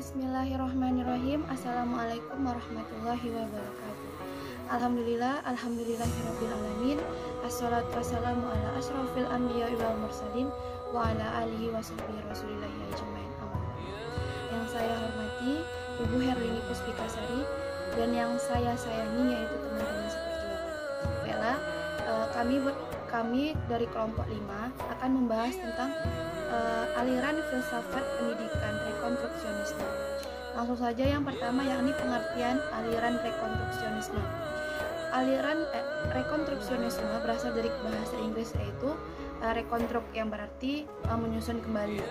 Bismillahirrahmanirrahim. Assalamualaikum warahmatullahi wabarakatuh. Alhamdulillahirabbil alamin. Assalatu wassalamu ala asyrofil anbiya'i wal mursalin wa ala alihi washabbihi rasulillahi ajmain. Yang saya hormati Ibu Herlini Puspikasari dan yang saya sayangi yaitu teman-teman seperjuangan. Baiklah, kami dari kelompok 5 akan membahas tentang aliran filsafat pendidikan rekonstruksionisme. Langsung saja yang pertama, yakni pengertian aliran rekonstruksionisme. Aliran rekonstruksionisme berasal dari bahasa Inggris, yaitu rekonstruk yang berarti menyusun kembali.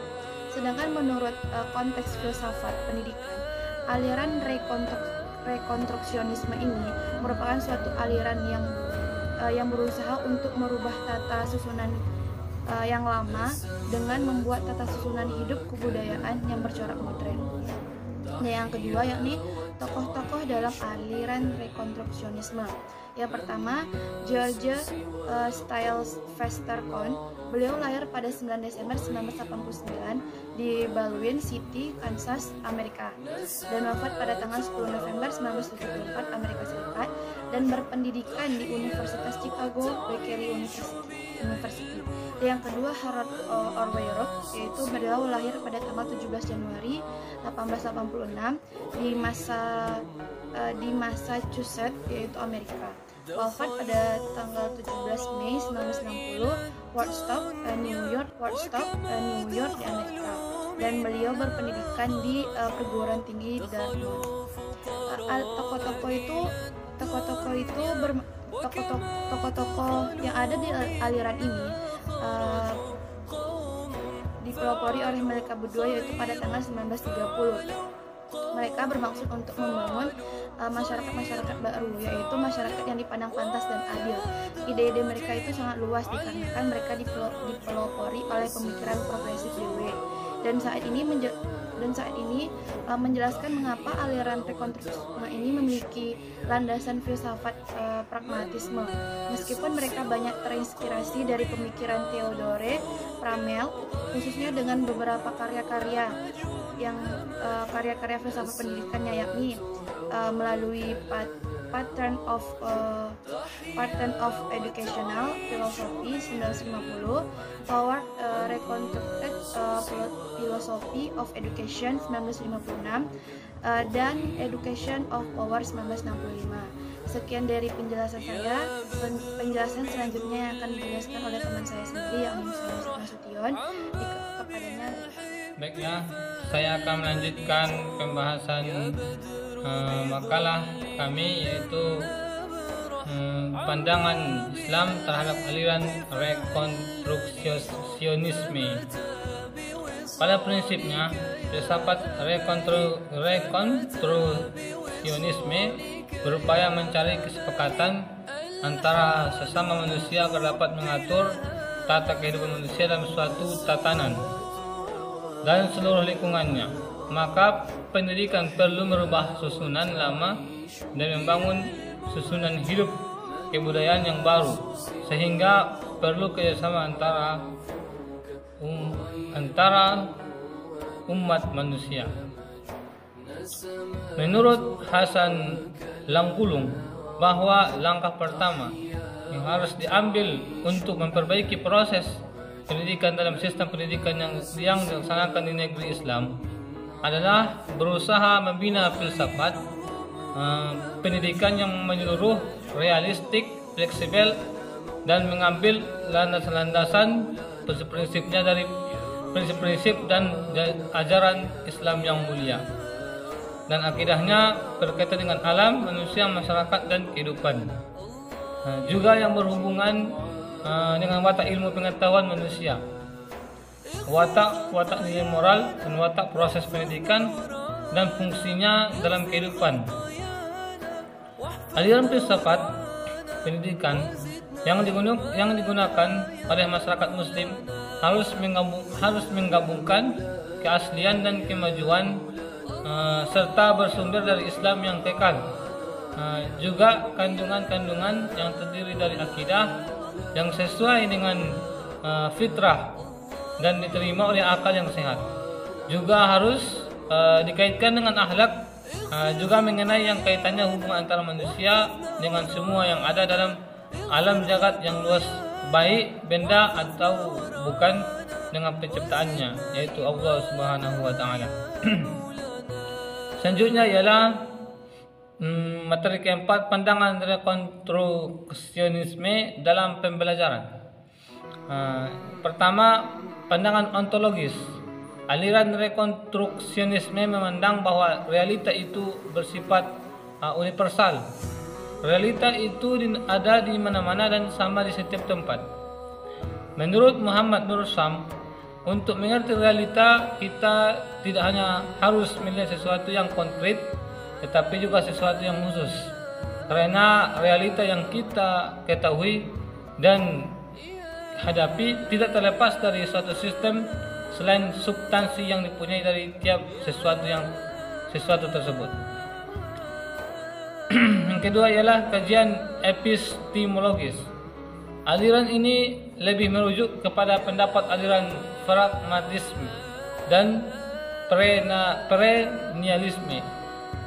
Sedangkan menurut konteks filsafat pendidikan, aliran rekonstruksionisme ini merupakan suatu aliran yang berusaha untuk merubah tata susunan yang lama dengan membuat tata susunan hidup kebudayaan yang bercorak modern. Dan yang kedua, yakni tokoh-tokoh dalam aliran rekonstruksionisme. Yang pertama, George Styles Westercon. Beliau lahir pada 9 Desember 1989 di Baldwin City, Kansas, Amerika, dan wafat pada tanggal 10 November 1974, Amerika Serikat, dan berpendidikan di Universitas Chicago Berkeley University. Yang kedua, Harold Orweirok, yaitu beliau lahir pada tanggal 17 Januari 1886 di Massachusetts, yaitu Amerika. Wafat pada tanggal 17 Mei 1960, Woodstock, New York di Amerika. Dan beliau berpendidikan di perguruan tinggi Dartmouth. Tokoh-tokoh yang ada di aliran ini dipelopori oleh mereka berdua, yaitu pada tanggal 1930. Mereka bermaksud untuk membangun masyarakat baru, yaitu masyarakat yang dipandang pantas dan adil. Ide-ide mereka itu sangat luas dikarenakan mereka dipelopori oleh pemikiran progresif DW. Dan saat ini menjelaskan mengapa aliran rekonstruksionisme ini memiliki landasan filsafat pragmatisme. Meskipun mereka banyak terinspirasi dari pemikiran Theodore Pramel, khususnya dengan beberapa karya-karya filsafat pendidikannya, yakni melalui Pattern of Educational Philosophy 1950, Howard Reconstructed Philosophy of Education 1956, dan Education of Power 1965. Sekian dari penjelasan saya. Penjelasan selanjutnya yang akan dijelaskan oleh teman saya sendiri, yakni Muslim Nasution. Kepadanya. Baiklah, saya akan melanjutkan pembahasan makalah kami, yaitu pandangan Islam terhadap aliran rekonstruksionisme. Pada prinsipnya, filsafat rekonstruksionisme berupaya mencari kesepakatan antara sesama manusia agar dapat mengatur tata kehidupan manusia dalam suatu tatanan dan seluruh lingkungannya. Maka pendidikan perlu merubah susunan lama dan membangun susunan hidup kebudayaan yang baru, sehingga perlu kerjasama antara umat manusia. Menurut Hasan Langkulung, bahwa langkah pertama yang harus diambil untuk memperbaiki proses pendidikan dalam sistem pendidikan yang dilaksanakan di negeri Islam adalah berusaha membina filsafat pendidikan yang menyeluruh, realistik, fleksibel, dan mengambil landasan-landasan prinsip-prinsipnya dari prinsip-prinsip dan ajaran Islam yang mulia, dan akidahnya berkaitan dengan alam, manusia, masyarakat, dan kehidupan. Juga yang berhubungan dengan watak ilmu pengetahuan manusia, watak nilai moral, dan watak proses pendidikan dan fungsinya dalam kehidupan. Aliran filsafat pendidikan yang digunakan oleh masyarakat Muslim harus menggabungkan keaslian dan kemajuan serta bersumber dari Islam yang kekal. Juga kandungan-kandungan yang terdiri dari akidah yang sesuai dengan fitrah dan diterima oleh akal yang sehat. Juga harus dikaitkan dengan akhlak, juga mengenai yang kaitannya hubungan antara manusia dengan semua yang ada dalam alam jagat yang luas, baik benda atau bukan, dengan penciptaannya, yaitu Allah Subhanahu wa Ta'ala. Selanjutnya ialah materi keempat, pandangan rekonstruksionisme dalam pembelajaran. Pertama, pandangan ontologis. Aliran rekonstruksionisme memandang bahwa realita itu bersifat universal. Realita itu ada di mana-mana dan sama di setiap tempat. Menurut Muhammad Nur Syam, untuk mengerti realita, kita tidak hanya harus melihat sesuatu yang konkret, tetapi juga sesuatu yang khusus. Karena realita yang kita ketahui dan hadapi tidak terlepas dari suatu sistem selain substansi yang dipunyai dari tiap sesuatu tersebut. Yang kedua ialah kajian epistemologis. Aliran ini lebih merujuk kepada pendapat aliran pragmatisme dan perennialisme.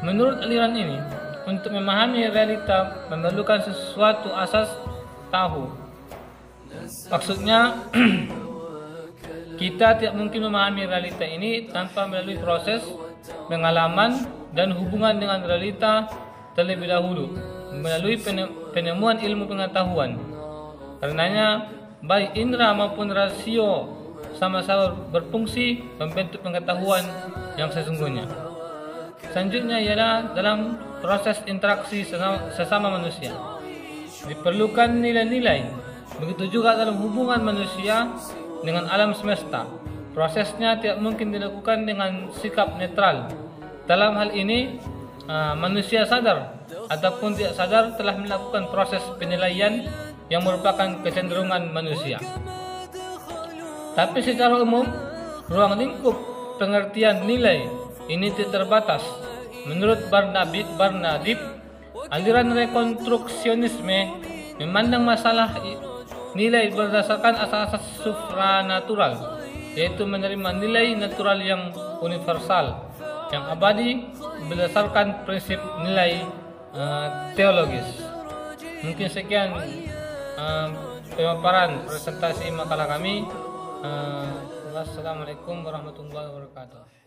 Menurut aliran ini, untuk memahami realita memerlukan sesuatu asas tahu. Maksudnya, kita tidak mungkin memahami realita ini tanpa melalui proses pengalaman dan hubungan dengan realita terlebih dahulu melalui penemuan ilmu pengetahuan. Karenanya, baik indera maupun rasio sama-sama berfungsi membentuk pengetahuan yang sesungguhnya. Selanjutnya ialah dalam proses interaksi sesama manusia. Diperlukan nilai-nilai. Begitu juga dalam hubungan manusia dengan alam semesta. Prosesnya tidak mungkin dilakukan dengan sikap netral. Dalam hal ini, manusia sadar ataupun tidak sadar telah melakukan proses penilaian yang merupakan kecenderungan manusia. Tapi secara umum, ruang lingkup pengertian nilai ini tidak terbatas. Menurut Barnardip, aliran rekonstruksionisme memandang masalah nilai berdasarkan asas-asas supranatural, yaitu menerima nilai natural yang universal, yang abadi berdasarkan prinsip nilai teologis. Mungkin sekian pemaparan presentasi makalah kami. Wassalamualaikum warahmatullahi wabarakatuh.